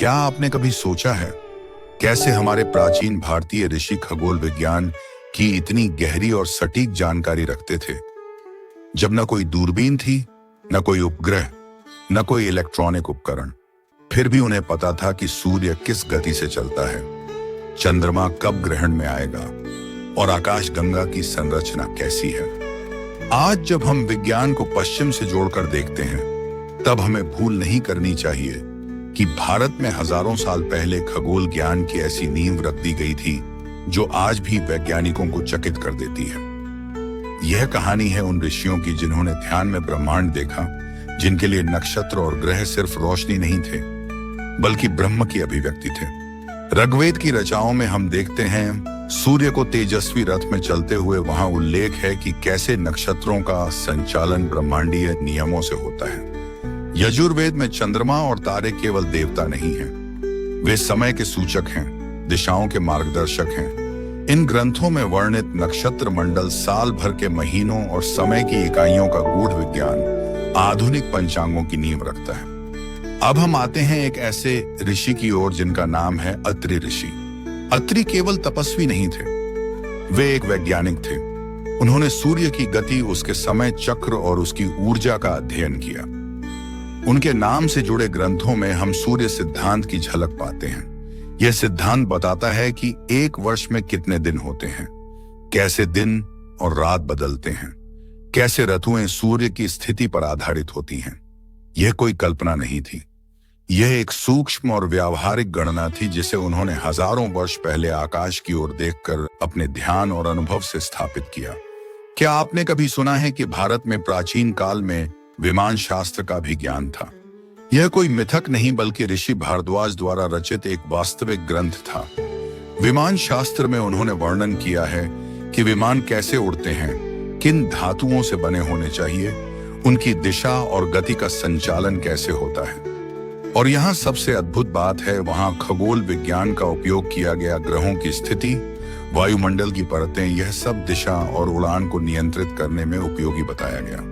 क्या आपने कभी सोचा है कैसे हमारे प्राचीन भारतीय ऋषि खगोल विज्ञान की इतनी गहरी और सटीक जानकारी रखते थे? जब न कोई दूरबीन थी, न कोई उपग्रह, न कोई इलेक्ट्रॉनिक उपकरण, फिर भी उन्हें पता था कि सूर्य किस गति से चलता है, चंद्रमा कब ग्रहण में आएगा और आकाशगंगा की संरचना कैसी है। आज जब हम विज्ञान को पश्चिम से जोड़कर देखते हैं, तब हमें भूल नहीं करनी चाहिए कि भारत में हजारों साल पहले खगोल ज्ञान की ऐसी नींव रख दी गई थी जो आज भी वैज्ञानिकों को चकित कर देती है। यह कहानी है उन ऋषियों की जिन्होंने ध्यान में ब्रह्मांड देखा, जिनके लिए नक्षत्र और ग्रह सिर्फ रोशनी नहीं थे बल्कि ब्रह्म की अभिव्यक्ति थे। ऋग्वेद की रचनाओं में हम देखते हैं सूर्य को तेजस्वी रथ में चलते हुए वहां उल्लेख है कि कैसे नक्षत्रों का संचालन ब्रह्मांडीय नियमों से होता है। यजुर्वेद में चंद्रमा और तारे केवल देवता नहीं हैं, वे समय के सूचक हैं, दिशाओं के मार्गदर्शक हैं। इन ग्रंथों में वर्णित नक्षत्र मंडल साल भर के महीनों और समय की इकाइयों का गूढ़ विज्ञान आधुनिक पंचांगों की नींव रखता है। अब हम आते हैं एक ऐसे ऋषि की ओर जिनका नाम है अत्रि ऋषि। अत्रि केवल तपस्वी नहीं थे, वे एक वैज्ञानिक थे। उन्होंने सूर्य की गति, उसके समय चक्र और उसकी ऊर्जा का अध्ययन किया। उनके नाम से जुड़े ग्रंथों में हम सूर्य सिद्धांत की झलक पाते हैं। यह सिद्धांत बताता है कि एक वर्ष में कितने दिन होते हैं, कैसे दिन और रात बदलते हैं, कैसे ऋतुएं सूर्य की स्थिति पर आधारित होती हैं। यह कोई कल्पना नहीं थी, यह एक सूक्ष्म और व्यावहारिक गणना थी जिसे उन्होंने हजारों वर्ष पहले आकाश की ओर देखकर अपने ध्यान और अनुभव से स्थापित किया। क्या आपने कभी सुना है कि भारत में प्राचीन काल में विमान शास्त्र का भी ज्ञान था? यह कोई मिथक नहीं बल्कि ऋषि भारद्वाज द्वारा रचित एक वास्तविक ग्रंथ था। विमान शास्त्र में उन्होंने वर्णन किया है कि विमान कैसे उड़ते हैं, किन धातुओं से बने होने चाहिए, उनकी दिशा और गति का संचालन कैसे होता है। और यहाँ सबसे अद्भुत बात है, वहां खगोल विज्ञान का उपयोग किया गया। ग्रहों की स्थिति, वायुमंडल की परतें, यह सब दिशा और उड़ान को नियंत्रित करने में उपयोगी बताया गया।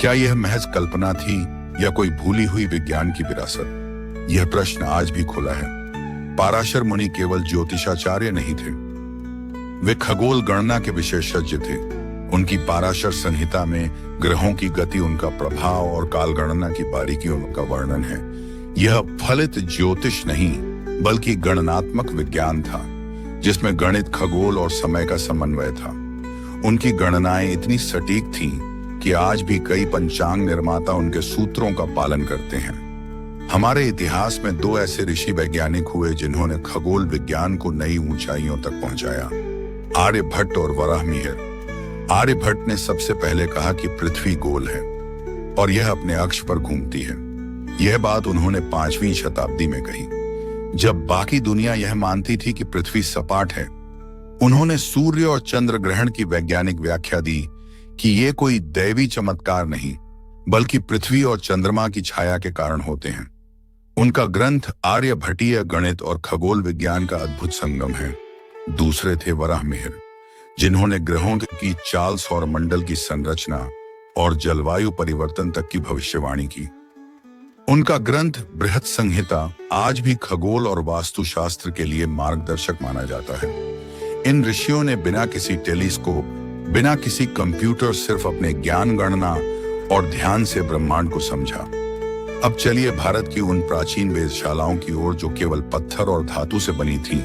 क्या यह महज कल्पना थी या कोई भूली हुई विज्ञान की विरासत? यह प्रश्न आज भी खुला है। पाराशर मुनि केवल ज्योतिषाचार्य नहीं थे, वे खगोल गणना के विशेषज्ञ थे। उनकी पाराशर संहिता में ग्रहों की गति, उनका प्रभाव और काल गणना की बारीकियों का वर्णन है। यह फलित ज्योतिष नहीं बल्कि गणनात्मक विज्ञान था, जिसमें गणित, खगोल और समय का समन्वय था। उनकी गणनाएं इतनी सटीक थीं कि आज भी कई पंचांग निर्माता उनके सूत्रों का पालन करते हैं। हमारे इतिहास में दो ऐसे ऋषि वैज्ञानिक हुए जिन्होंने खगोल विज्ञान को नई ऊंचाइयों तक पहुंचाया, आर्यभट्ट और वराहमिहिर। आर्यभट्ट ने सबसे पहले कहा कि पृथ्वी गोल है और यह अपने अक्ष पर घूमती है। यह बात उन्होंने 5वीं शताब्दी में कही, जब बाकी दुनिया यह मानती थी कि पृथ्वी सपाट है। उन्होंने सूर्य और चंद्र ग्रहण की वैज्ञानिक व्याख्या दी कि ये कोई दैवी चमत्कार नहीं बल्कि पृथ्वी और चंद्रमा की छाया के कारण होते हैं। उनका ग्रंथ आर्यभट्टीय गणित और खगोल विज्ञान का अद्भुत संगम है। दूसरे थे वराहमिहिर, जिन्होंने ग्रहों की चाल, सौर मंडल की संरचना और जलवायु परिवर्तन तक की भविष्यवाणी की। उनका ग्रंथ बृहत संहिता आज भी खगोल और वास्तुशास्त्र के लिए मार्गदर्शक माना जाता है। इन ऋषियों ने बिना किसी टेलीस्कोप, बिना किसी कंप्यूटर, सिर्फ अपने ज्ञान, गणना और ध्यान से ब्रह्मांड को समझा। अब चलिए भारत की उन प्राचीन वेधशालाओं की ओर जो केवल पत्थर और धातु से बनी थी,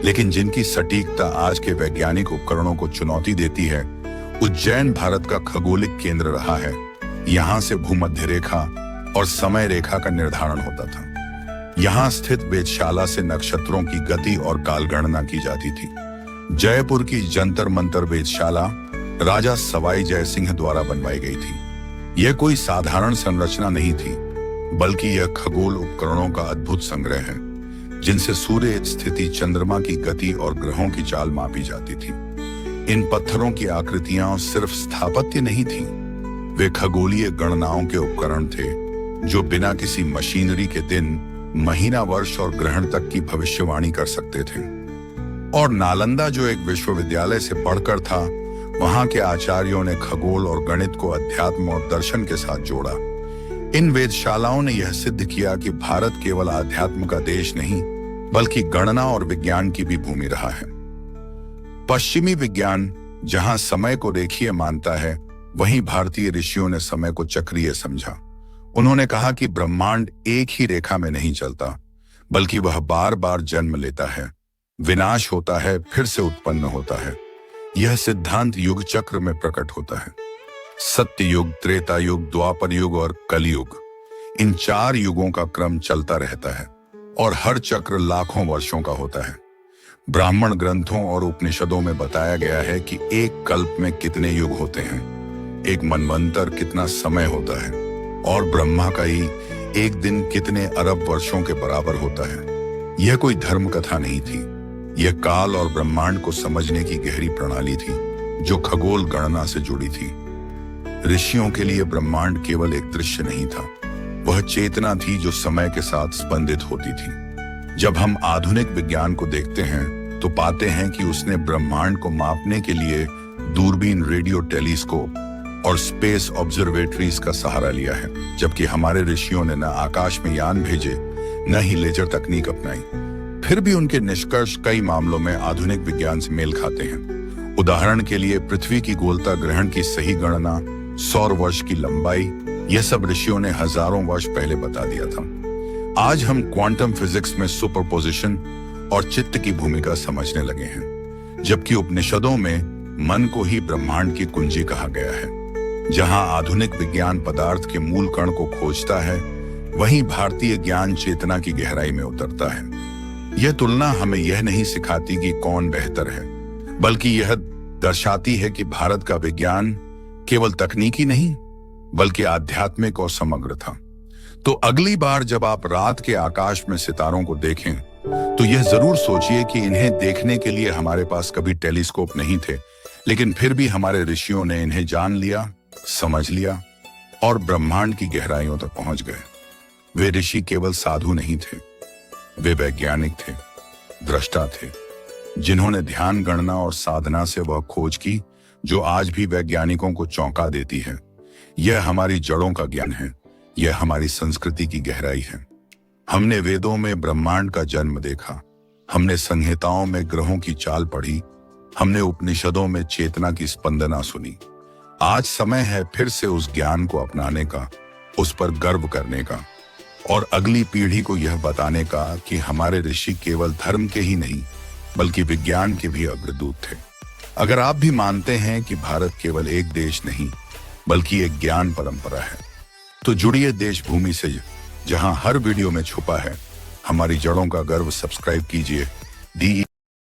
लेकिन जिनकी सटीकता आज के वैज्ञानिक उपकरणों को चुनौती देती है। उज्जैन भारत का खगोलिक केंद्र रहा है। यहाँ से भूमध्य रेखा और समय रेखा का निर्धारण होता था। यहाँ स्थित वेधशाला से नक्षत्रों की गति और काल गणना की जाती थी। जयपुर की जंतर मंतर वेधशाला राजा सवाई जय सिंह द्वारा बनवाई गई थी। यह कोई साधारण संरचना नहीं थी बल्कि यह खगोल उपकरणों का अद्भुत संग्रह है, जिनसे सूर्य स्थिति, चंद्रमा की गति और ग्रहों की चाल मापी जाती थी। इन पत्थरों की आकृतियां सिर्फ स्थापत्य नहीं थी, वे खगोलीय गणनाओं के उपकरण थे जो बिना किसी मशीनरी के दिन, महीना, वर्ष और ग्रहण तक की भविष्यवाणी कर सकते थे। और नालंदा, जो एक विश्वविद्यालय से पढ़कर था, वहां के आचार्यों ने खगोल और गणित को अध्यात्म और दर्शन के साथ जोड़ा। इन वेधशालाओं ने यह सिद्ध किया कि भारत केवल आध्यात्म का देश नहीं बल्कि गणना और विज्ञान की भी भूमि रहा है। पश्चिमी विज्ञान जहां समय को रेखीय मानता है, वहीं भारतीय ऋषियों ने समय को चक्रीय समझा। उन्होंने कहा कि ब्रह्मांड एक ही रेखा में नहीं चलता, बल्कि वह बार बार जन्म लेता है, विनाश होता है, फिर से उत्पन्न होता है। यह सिद्धांत युग चक्र में प्रकट होता है। सत्य युग, त्रेता युग, द्वापर युग और कलयुग, इन 4 युगों का क्रम चलता रहता है और हर चक्र लाखों वर्षों का होता है। ब्राह्मण ग्रंथों और उपनिषदों में बताया गया है कि एक कल्प में कितने युग होते हैं, एक मनवंतर कितना समय होता है, और ब्रह्मा का ही एक दिन कितने अरब वर्षों के बराबर होता है। यह कोई धर्म कथा नहीं थी, यह काल और ब्रह्मांड को समझने की गहरी प्रणाली थी जो खगोल गणना से जुड़ी थी। ऋषियों के लिए ब्रह्मांड केवल एक दृश्य नहीं था, वह चेतना थी जो समय के साथ स्पंदित होती थी। जब हम आधुनिक विज्ञान को देखते हैं तो पाते हैं कि उसने ब्रह्मांड को मापने के लिए दूरबीन, रेडियो टेलीस्कोप और स्पेस ऑब्जर्वेटरीज का सहारा लिया है, जबकि हमारे ऋषियों ने न आकाश में यान भेजे न ही लेजर तकनीक अपनाई। फिर भी उनके निष्कर्ष कई मामलों में आधुनिक विज्ञान से मेल खाते हैं। उदाहरण के लिए पृथ्वी की गोलता ग्रहण की सही गणना, सौर वर्ष की लंबाई, यह सब ऋषियों ने हजारों वर्ष पहले बता दिया था। आज हम क्वांटम फिजिक्स में सुपरपोजिशन और चित्त की भूमिका समझने लगे हैं, जबकि उपनिषदों में मन को ही ब्रह्मांड की कुंजी कहा गया है। जहां आधुनिक विज्ञान पदार्थ के मूल कण को खोजता है, वहीं भारतीय ज्ञान चेतना की गहराई में उतरता है। यह तुलना हमें यह नहीं सिखाती कि कौन बेहतर है, बल्कि यह दर्शाती है कि भारत का विज्ञान केवल तकनीकी नहीं बल्कि आध्यात्मिक और समग्र था। तो अगली बार जब आप रात के आकाश में सितारों को देखें तो यह जरूर सोचिए कि इन्हें देखने के लिए हमारे पास कभी टेलीस्कोप नहीं थे, लेकिन फिर भी हमारे ऋषियों ने इन्हें जान लिया, समझ लिया और ब्रह्मांड की गहराइयों तक पहुंच गए। वे ऋषि केवल साधु नहीं थे, वे वैज्ञानिक थे, दृष्टा थे, जिन्होंने ध्यान, गणना और साधना से वह खोज की जो आज भी वैज्ञानिकों को चौंका देती है। यह हमारी जड़ों का ज्ञान है, यह हमारी संस्कृति की गहराई है। हमने वेदों में ब्रह्मांड का जन्म देखा, हमने संहिताओं में ग्रहों की चाल पढ़ी, हमने उपनिषदों में चेतना की स्पंदना सुनी। आज समय है फिर से उस ज्ञान को अपनाने का, उस पर गर्व करने का और अगली पीढ़ी को यह बताने का कि हमारे ऋषि केवल धर्म के ही नहीं बल्कि विज्ञान के भी अग्रदूत थे। अगर आप भी मानते हैं कि भारत केवल एक देश नहीं बल्कि एक ज्ञान परंपरा है, तो जुड़िए देशभूमि से, जहां हर वीडियो में छुपा है हमारी जड़ों का गर्व। सब्सक्राइब कीजिए डी